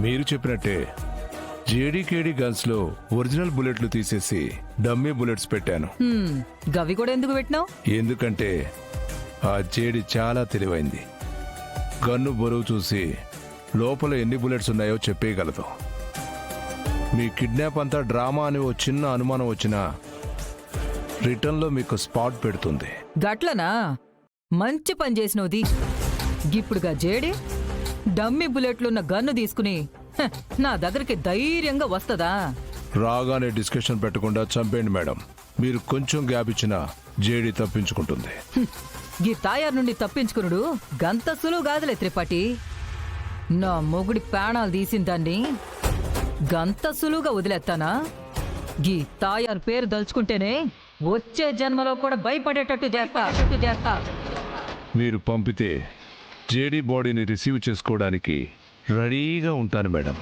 మీరు చెప్పినట్టే జేడీకేడీ గన్స్ లో ఒరిజినల్ బుల్లెట్లు తీసేసి డమ్మీ బుల్లెట్స్ పెట్టాను. గవి కూడా ఎందుకు పెట్టినావు? ఎందుకంటే ఆ జేడి చాలా తెలివైంది. గన్ను బరువు చూసి లోపల ఎన్ని బుల్లెట్స్ ఉన్నాయో చెప్పేయగలదు. మీ కిడ్నాప్ అంతా డ్రామా అని ఓ చిన్న అనుమానం వచ్చినా రిటర్న్లో మీకు స్పాట్ పెడుతుంది. గట్లనా? మంచి పని చేసినవుది. ఇప్పుడుగా జేడి డమ్మీ బుల్లెట్లున్న గన్ను తీసుకుని నా దగ్గరికి ధైర్యంగా వస్తదా? రాగానే డిస్కషన్ పెట్టకుండా చంపేయండి మేడం. మీరు కొంచెం గ్యాప్ ఇచ్చినా జేడి తప్పించుకుంటుంది. ఈ తాయారు నుండి తప్పించుకునుడు గంత సులువు కాదులే త్రిపాఠి. నా మొగుడి ప్రాణాలు తీసిన దాన్ని గంత సులువుగా వదిలేస్తానా? ఈ తాయారు పేరు దలుచుకుంటేనే వచ్చే జన్మలో కూడా భయపడేటట్టు చేస్తా. మీరు పంపితే జేడీ బాడీని రిసీవ్ చేసుకోవడానికి రెడీగా ఉంటాను మేడం.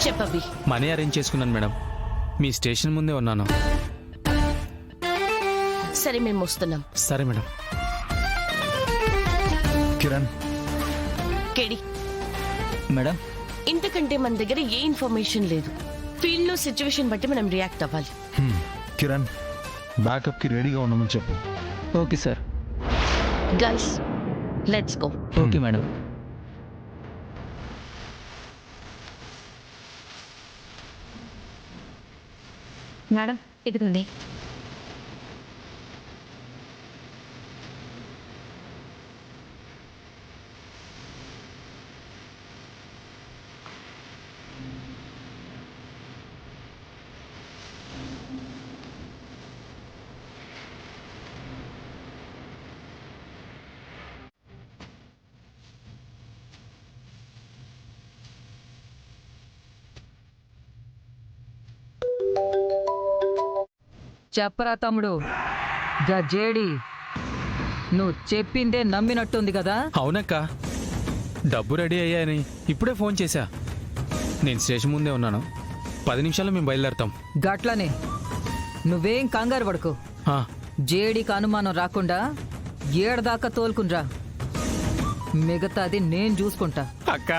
చెప్పవి. మనీ అరేంజ్ చేసుకున్నాను మేడం. మీ స్టేషన్ ముందే ఉన్నాను. సరే, మేము వస్తున్నాం. సరే మేడం. కిరణ్ కేడి మేడం, ఇంతకంటే మన దగ్గర ఏ ఇన్ఫర్మేషన్ లేదు. ఫీల్డ్ లో సిచ్యువేషన్ బట్టి మనం రియాక్ట్ అవ్వాలి. కిరణ్ బ్యాకప్ కి రెడీగా ఉండమని చెప్పు. Okay sir. Guys, let's go. Okay madam. Madam ఇదిగోండి. చెప్పరా తమ్ముడు, గా జేడి నువ్వు చెప్పిందే నమ్మినట్టుంది కదా? అవునక్క, డబ్బు రెడీ అయ్యాయని ఇప్పుడే ఫోన్ చేశా. నేను స్టేషన్ ముందే ఉన్నాను. 10 నిమిషాల్లో మేము బయలుదేరుతాం. గట్లనే, నువ్వేం కంగారు పడుకో. జేడీకి అనుమానం రాకుండా ఏడదాకా తోలుకునిరా. మిగతాది నేను చూసుకుంటా. అక్క,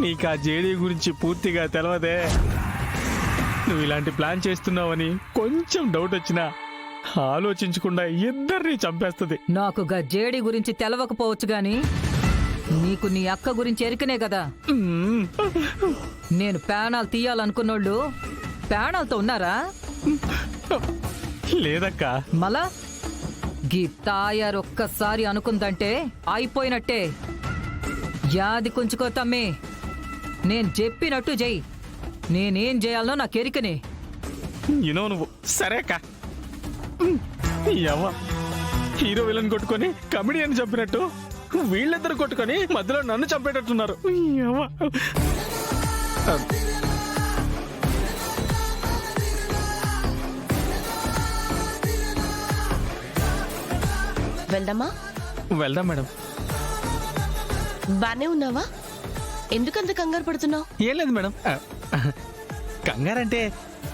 నీకు ఆ జేడీ గురించి పూర్తిగా తెలవదే. నువ్వు ఇలాంటి ప్లాన్ చేస్తున్నావని కొంచెం డౌట్ వచ్చినా ఆలోచించకుండా ఇద్దరిని చంపేస్తుంది. నాకు గా జేడీ గురించి తెలవకపోవచ్చు గాని నీకు నీ అక్క గురించి ఎరికనే కదా. నేను ప్రాణాలు తీయాలనుకున్నోళ్ళు ప్రాణాలతో ఉన్నారా? లేదక్క. మళ్ళా గీ తాయారు ఒక్కసారి అనుకుందంటే అయిపోయినట్టే. యాది కుంచుకో తమ్మి, నేను చెప్పినట్టు చెయ్యి. నేనేం చేయాలనో నాకు ఎరికనే. నువ్వు సరే అక్క. హీరో విలన్ కొట్టుకొని కమెడియన్ చంపినట్టు వీళ్ళిద్దరు కొట్టుకొని మధ్యలో నన్ను చంపేటట్టున్నారు. వెళ్దామా? వెళ్దాం మేడం. బానే ఉన్నావా? ఎందుకంత కంగారు పడుతున్నావు? ఏం లేదు మేడం. కంగారంటే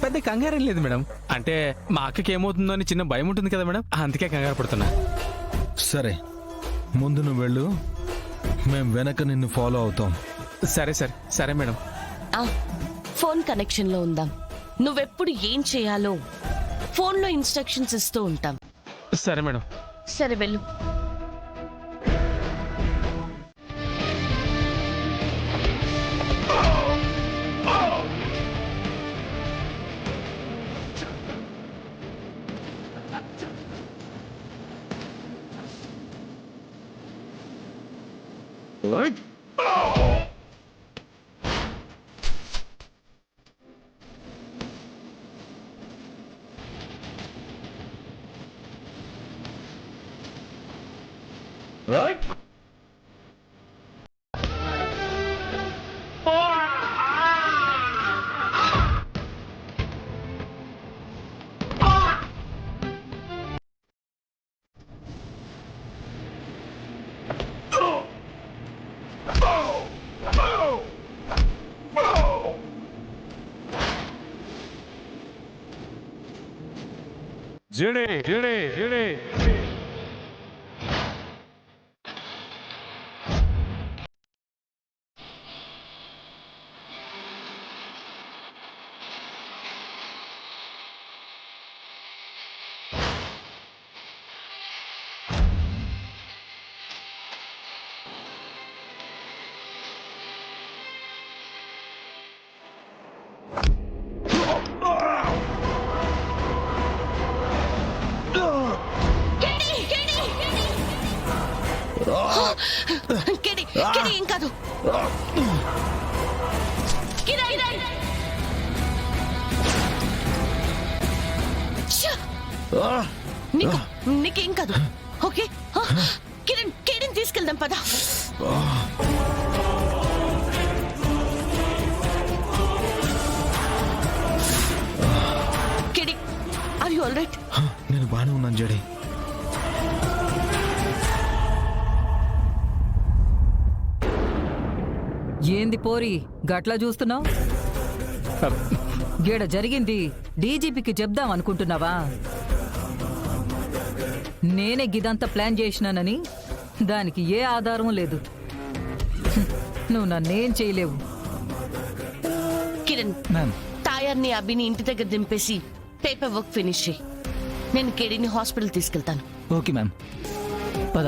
పెద్ద కంగారేం లేదు మేడం. అంటే మా అక్కకి ఏమవుతుందో అని చిన్న భయం ఉంటుంది కదా మేడం, అందుకే కంగారు పడుతున్నా. సరే, ముందు నువ్వు వెళ్ళు, మేము వెనక నిన్ను ఫాలో అవుతాం. సరే సరే సరే మేడం. ఫోన్ కనెక్షన్ లో ఉందాం. నువ్వెప్పుడు ఏం చేయాలో ఫోన్ లో ఇన్స్ట్రక్షన్స్ ఇస్తూ ఉంటాం. సరే మేడం. సరే, వెళ్ళు. Right? జడే జడే జడే కెడి కెడి ఏం కాదు కిరణ్ ఛ! నీకేం కాదు ఓకే కిరణ్ కెడిని తీసుకెళ్దాం పద KD are you all right నేను బాగానే ఉన్నాను జడే. ఏంది పోరి గట్లా చూస్తున్నావు? గీడ జరిగింది డీజీపీకి చెప్దాం అనుకుంటున్నావా? నేనే గిదంతా ప్లాన్ చేసినానని దానికి ఏ ఆధారం లేదు. నువ్వు నన్నేం చేయలేవు. కిరణ్ మ్యామ్ తాయర్ని అభిని ఇంటి దగ్గర దింపేసి పేపర్ వర్క్ ఫినిష్ చేయి. నేను కెడిని హాస్పిటల్ తీసుకెళ్తాను. ఓకే మ్యామ్ పద.